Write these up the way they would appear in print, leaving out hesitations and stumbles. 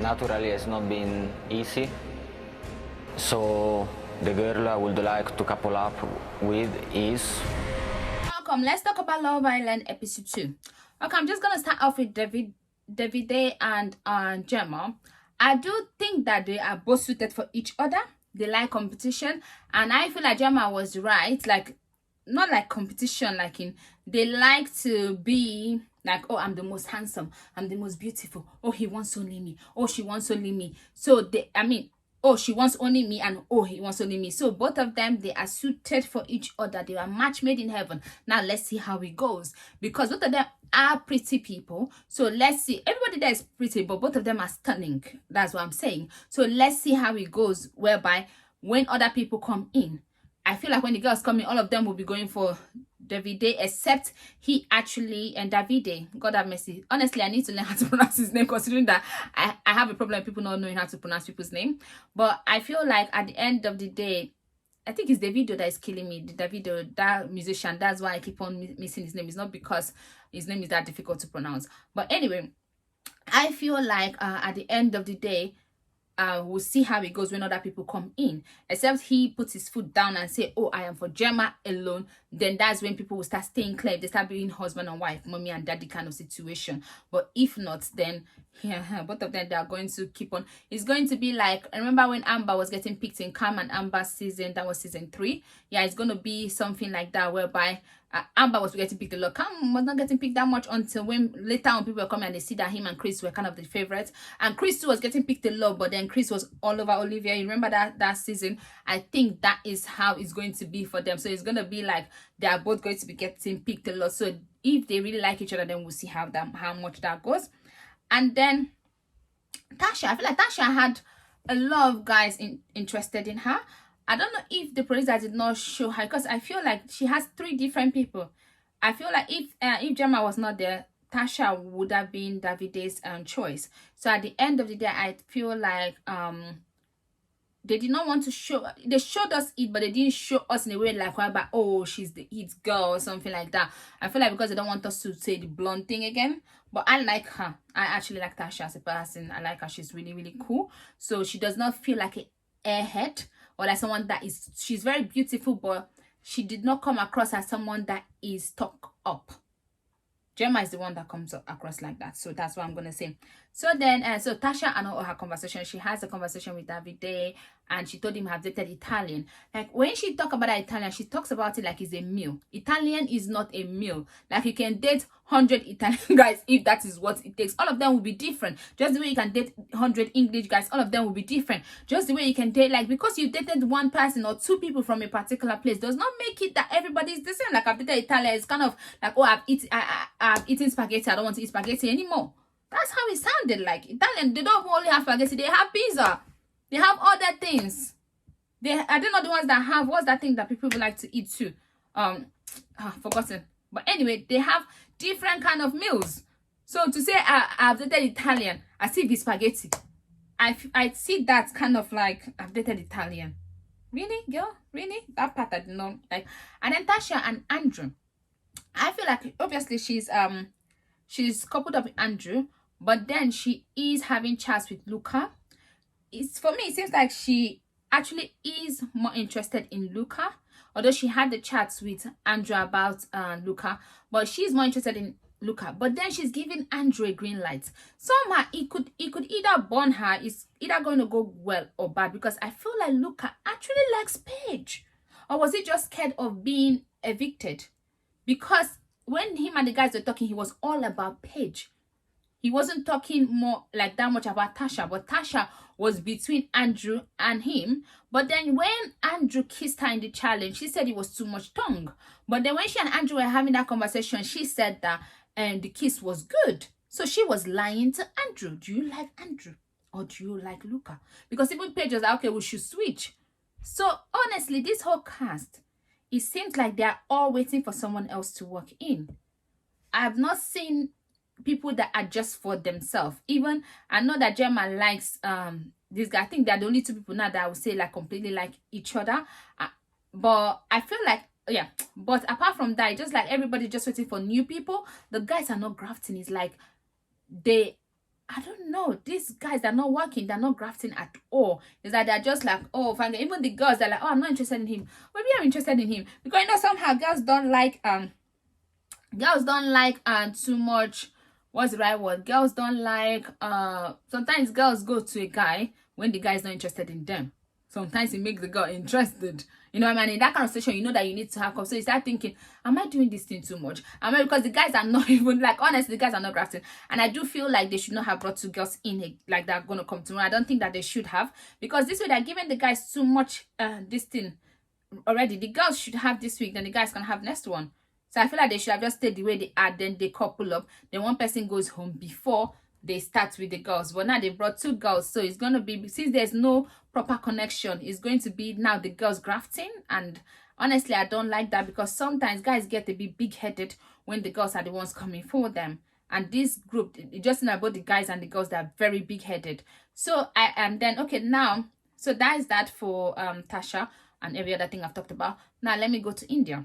naturally has not been easy. So the girl I would like to couple up with is... Welcome, let's talk about Love Island episode 2. Okay, I'm just gonna start off with Davide and Gemma. I do think that they are both suited for each other. They like competition, and I feel like Gemma was right. Like, not like competition, like in they like to be like, oh, I'm the most handsome, I'm the most beautiful, oh, he wants only me, oh, she wants only me. So they, I mean, oh, she wants only me, and oh, he wants only me. So both of them, they are suited for each other. They are match made in heaven. Now let's see how it goes, because both of them are pretty people. So let's see. Everybody there is pretty, but both of them are stunning. That's what I'm saying. So let's see how it goes, whereby when other people come in, I feel like when the girls come in, all of them will be going for Davide, except he actually, and Davide, God have mercy. Honestly, I need to learn how to pronounce his name, considering that I have a problem with people not knowing how to pronounce people's name. But I feel like at the end of the day, I think it's Davido that is killing me. The Davido, that musician, that's why I keep on missing his name. It's not because his name is that difficult to pronounce. But anyway, I feel like at the end of the day, we'll see how it goes when other people come in, except he puts his foot down and say, oh, I am for Gemma alone. Then that's when people will start staying clear. They start being husband and wife, mommy and daddy kind of situation. But if not, then yeah, both of them, they are going to keep on. It's going to be like, I remember when Amber was getting picked in Cam and Amber's season, that was season 3. Yeah, it's going to be something like that, whereby Amber was getting picked a lot. Cam was not getting picked that much until when later on people were coming and they see that him and Chris were kind of the favorites. And Chris too was getting picked a lot, but then Chris was all over Olivia. You remember that season? I think that is how it's going to be for them. So it's going to be like they are both going to be getting picked a lot. So if they really like each other, then we'll see how much that goes. And then Tasha, I feel like Tasha had a lot of guys interested in her. I don't know if the producer did not show her, because I feel like she has 3 different people. I feel like if Gemma was not there, Tasha would have been Davide's choice. So at the end of the day, I feel like they did not want to show. They showed us it, but they didn't show us in a way like, oh, she's the it girl or something like that. I feel like because they don't want us to say the blunt thing again. But I like her. I actually like Tasha as a person. I like her. She's really, really cool. So she does not feel like an airhead, or like someone that is, she's very beautiful, but she did not come across as someone that is stuck up. Gemma is the one that comes across like that. So that's what I'm going to say. So then, so Tasha and all her conversation, she has a conversation with Davide, and she told him her dated Italian. Like, when she talk about that Italian, she talks about it like it's a meal. Italian is not a meal. Like, you can date 100 Italian guys if that is what it takes. All of them will be different. Just the way you can date 100 English guys, all of them will be different. Just the way you can date, like, because you dated one person or 2 people from a particular place does not make it that everybody is the same. Like, I've dated Italian, it's kind of like, oh, I've eaten spaghetti, I don't want to eat spaghetti anymore. That's how it sounded like. Italian, they don't only have spaghetti, they have pizza. They have other things. I don't know the ones that have, what's that thing that people would like to eat too? Forgotten. But anyway, they have different kind of meals. So to say I've dated Italian, I see the spaghetti. I see that kind of like, I've dated Italian. Really, girl? Really? That part I did not like. And then Tasha and Andrew. I feel like obviously she's coupled up with Andrew, but then she is having chats with Luca. For me, it seems like she actually is more interested in Luca, although she had the chats with Andrew about Luca, but she's more interested in Luca. But then she's giving Andrew a green light. Somehow it could either burn her, it's either going to go well or bad, because I feel like Luca actually likes Paige. Or was he just scared of being evicted? Because when him and the guys were talking, he was all about Paige. He wasn't talking more like that much about Tasha, but Tasha was between Andrew and him. But then when Andrew kissed her in the challenge, she said it was too much tongue. But then when she and Andrew were having that conversation, she said that the kiss was good. So she was lying to Andrew. Do you like Andrew or do you like Luca? Because even Paige was like, okay, we should switch. So honestly, this whole cast, it seems like they are all waiting for someone else to walk in. I have not seen people that are just for themselves. Even I know that Gemma likes this guy. I think they're the only 2 people now that I would say like completely like each other. But I feel like, yeah, but apart from that, just like everybody just waiting for new people. The guys are not grafting. It's like they I don't know. These guys are not working. They're not grafting at all. It's like they're just like, oh, fine. Even the girls, they're like, oh, I'm not interested in him. Maybe I'm interested in him because somehow girls don't like too much. What's the right word? Girls don't like sometimes girls go to a guy when the guy is not interested in them. Sometimes it makes the girl interested. You know what I mean? In that kind of situation, you know that you need to have. So you start thinking, am I doing this thing too much? Because the guys are not even, like, honestly, the guys are not grafting. And I do feel like they should not have brought two girls in, like, they're going to come tomorrow. I don't think that they should have. Because this way, they're giving the guys too much this thing already. The girls should have this week, then the guys can have next one. So I feel like they should have just stayed the way they are, then they couple up. Then one person goes home before they start with the girls. But now they brought two girls, so it's going to be, since there's no proper connection, it's going to be now the girls grafting. And honestly, I don't like that, because sometimes guys get a bit big-headed when the girls are the ones coming for them. And this group, just in about the guys and the girls, that are very big-headed. So and then okay, now, so that is that for Tasha and every other thing I've talked about. Now let me go to Indiyah.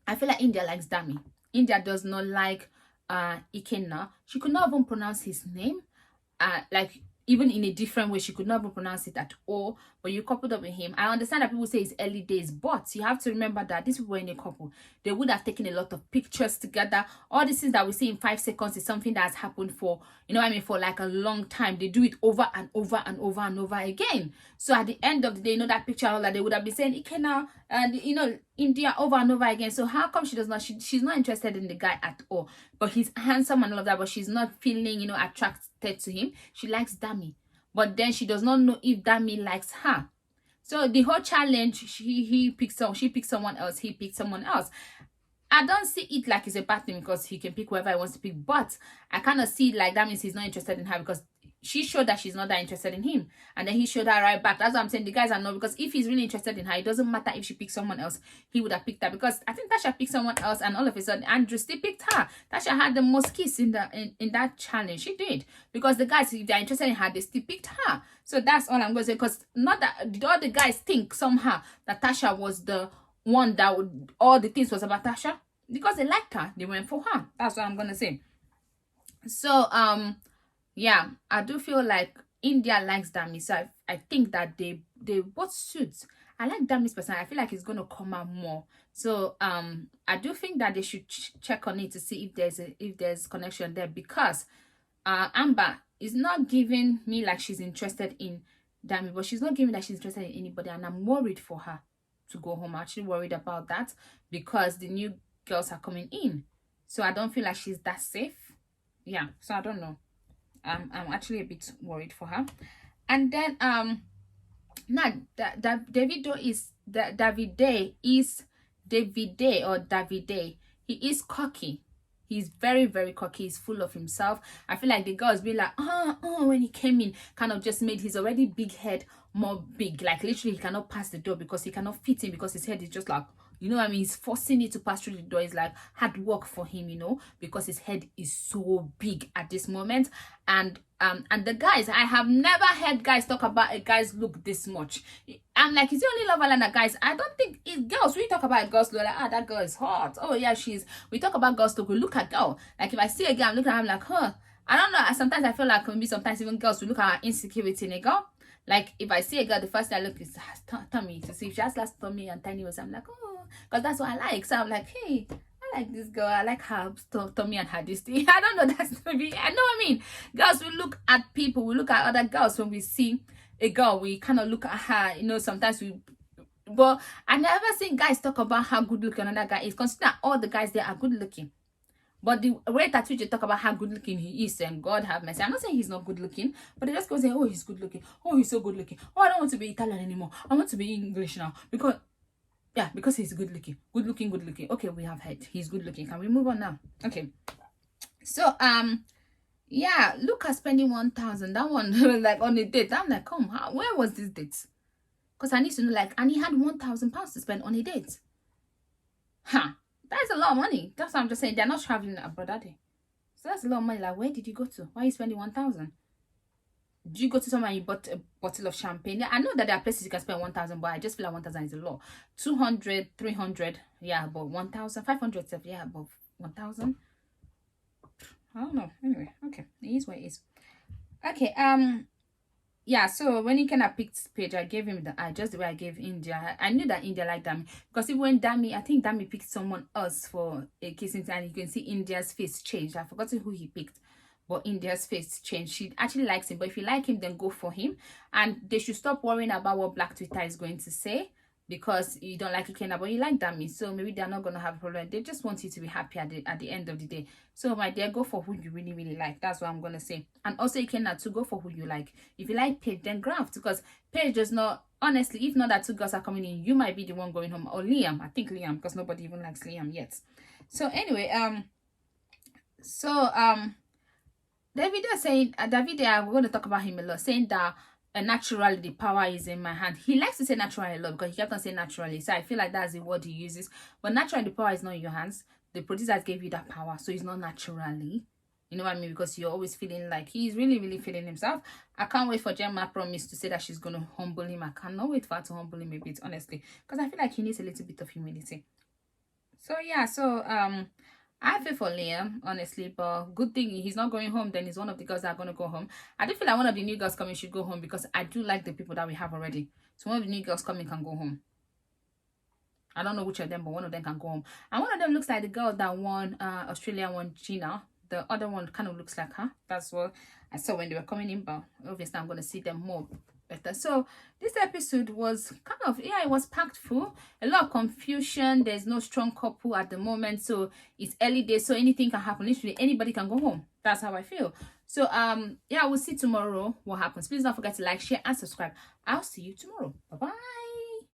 I feel like Indiyah likes Dami. Indiyah does not like Ikenna. She could not even pronounce his name. Like, even in a different way, she could not even pronounce it at all. But you coupled up with him. I understand that people say it's early days, but you have to remember that these people were in a couple. They would have taken a lot of pictures together. All these things that we see in 5 seconds is something that has happened for, you know what I mean, for like a long time. They do it over and over and over and over again. So at the end of the day, you know, that picture, all that, they would have been saying Ikenna and, you know, Indiyah over and over again. So how come she does not, she's not interested in the guy at all? But he's handsome and all of that, but she's not feeling, you know, attracted to him. She likes Dami, but then she does not know if Dami likes her. So the whole challenge, she picked someone else, he picked someone else. I don't see it like it's a bad thing, because he can pick whoever he wants to pick, but I kind of see it like that means he's not interested in her, because she showed that she's not that interested in him, and then he showed her right back. That's what I'm saying. The guys are not, because if he's really interested in her, it doesn't matter if she picks someone else, he would have picked her. Because I think Tasha picked someone else, and all of a sudden Andrew still picked her. Tasha had the most kiss in that challenge. She did, because the guys, if they're interested in her, they still picked her. So that's all I'm going to say. Because not that all the guys think somehow that Tasha was the one that would, all the things was about Tasha, because they liked her, they went for her. That's what I'm going to say. So yeah, I do feel like Indiyah likes Dami, so I think that they both suits. I like Dami's personality. I feel like it's gonna come out more. So I do think that they should check on it to see if there's connection there, because Amber is not giving me like she's interested in Dami, but she's not giving that she's interested in anybody, and I'm worried for her to go home. I'm actually worried about that, because the new girls are coming in, so I don't feel like she's that safe. Yeah, so I don't know. I'm actually a bit worried for her. And then now Davide he is cocky. He's very, very cocky. He's full of himself. I feel like the girls be like, when he came in, kind of just made his already big head more big. Like, literally, he cannot pass the door because he cannot fit in, because his head is just like, you know what I mean? He's forcing it to pass through the door. It's like hard work for him, you know, because his head is so big at this moment. And the guys, I have never heard guys talk about a guy's look this much. I'm like, is it only Love Island that guys? I don't think it's girls. We talk about girls look like, that girl is hot. Oh yeah, we talk about girls look. We look at girl. Like, if I see a girl, I'm looking at her, I'm like, huh. I don't know. Sometimes I feel like maybe sometimes even girls will look at her insecurity in a girl. Like, if I see a girl, the first thing I look is her tummy to see if she has last tummy and tiny waist. I'm like, oh, because that's what I like. So I'm like, hey, I like this girl. I like her tummy and her this thing. I don't know. That's maybe, I know what I mean. Girls, we look at people. We look at other girls. When we see a girl, we kind of look at her. You know, sometimes we. But I never seen guys talk about how good looking another guy is. Consider all the guys there are good looking. But the rate at which you talk about how good looking he is, and God have mercy. I'm not saying he's not good looking, but they just go say, oh, he's good looking. Oh, he's so good looking. Oh, I don't want to be Italian anymore. I want to be English now. Because he's good looking. Good looking. Okay, we have heard. He's good looking. Can we move on now? Okay. So, yeah, Lucas spending 1,000. That one was like on a date. I'm like, come, where was this date? Because I need to know, like, and he had £1,000 to spend on a date. Huh. That's a lot of money. That's what I'm just saying. They're not traveling abroad, are they? So that's a lot of money. Like, where did you go to? Why are you spending 1,000? Did you go to somewhere and you bought a bottle of champagne? Yeah, I know that there are places you can spend 1,000, but I just feel like 1,000 is a lot. 200, 300, yeah, but 1,000, 500, yeah, but 1,000. I don't know. Anyway, okay, it is what it is. Okay, yeah, so when he kind of picked Page, I gave him the eye just the way I gave Indiyah. I knew that Indiyah liked Dami because even when Dami, I think Dami picked someone else for a kissing time, you can see Indiyah's face change. I've forgotten who he picked, but Indiyah's face changed. She actually likes him, but if you like him, then go for him. And they should stop worrying about what Black Twitter is going to say because you don't like Ikenna, but you like Dami, so maybe they're not gonna have a problem. They just want you to be happy at the end of the day. So my dear, go for who you really really like. That's what I'm gonna say. And also Ikenna to go for who you like. If you like Paige, then graft because Paige does not. Honestly, if not that two girls are coming in, you might be the one going home, or Liam. I think Liam because nobody even likes Liam yet. So anyway, Davide saying, Davide, we're going to talk about him a lot, saying that naturally the power is in my hand. He likes to say naturally a lot because he kept on saying naturally. So I feel like that's the word he uses. But naturally, the power is not in your hands. The producers gave you that power, so it's not naturally. You know what I mean? Because you're always feeling like he's really, really feeling himself. I can't wait for Gemma Promise to say that she's going to humble him. I cannot wait for her to humble him a bit, honestly. Because I feel like he needs a little bit of humility. So yeah, I feel for Liam, honestly, but good thing he's not going home, then he's one of the girls that are gonna go home. I do feel like one of the new girls coming should go home because I do like the people that we have already. So one of the new girls coming can go home. I don't know which of them, but one of them can go home. And one of them looks like the girl that won Australia won Gina. The other one kind of looks like her. That's what I saw when they were coming in, but obviously I'm gonna see them more better. So this episode was kind of, yeah, it was packed full, a lot of confusion. There's no strong couple at the moment, so it's early days, so anything can happen. Literally anybody can go home. That's how I feel. So yeah, we'll see tomorrow what happens. Please don't forget to like, share and subscribe. I'll see you tomorrow. Bye bye.